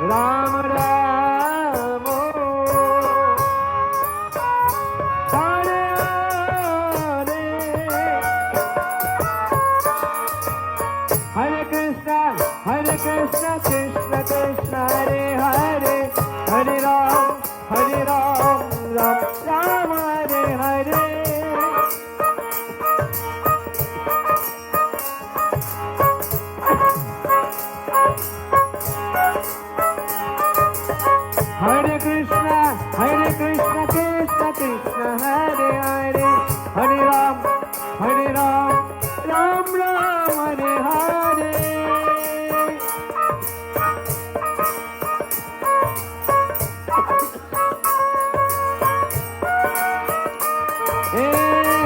Ram Ram Hare Hare Hare Krishna Krishna Krishna Hare Hare Hare Ram Ram Ram Hare Hare Hare Krishna Krishna Krishna Hare Hare Hare Ram Ram Ram Hare Hare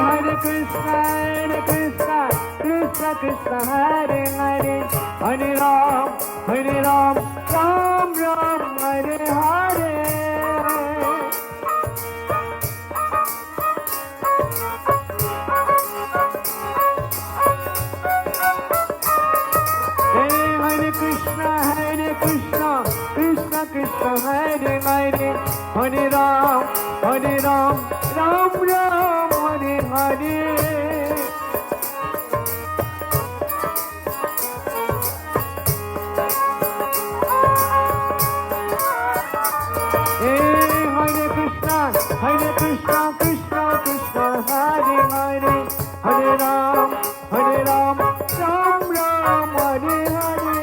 Hare Krishna Krishna Krishna Hare Hare Hare Ram Ram Ram Hare Hare Hare Krishna Krishna Krishna Hare Hare Hare Ram Ram Ram Hare Hare Hare Krishna Krishna Krishna Hare Hare Hare Ram Ram Ram Hare Hare Hare Krishna Krishna Krishna Hare Hare Hare Ram Ram Ram Hare Hare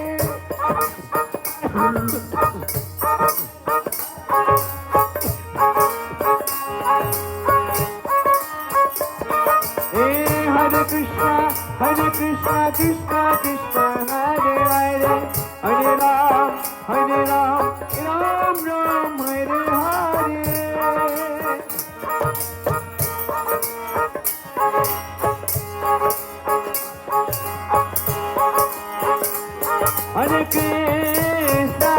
Hare Krishna Hare Krishna Krishna Krishna Hare Hare Hare Ram Hare Ram Ram Ram Hare Hare Hare Krishna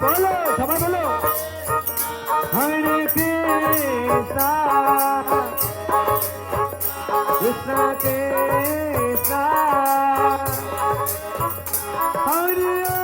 bolo sabai bolo Hare Krishna Krishna Krishna Hare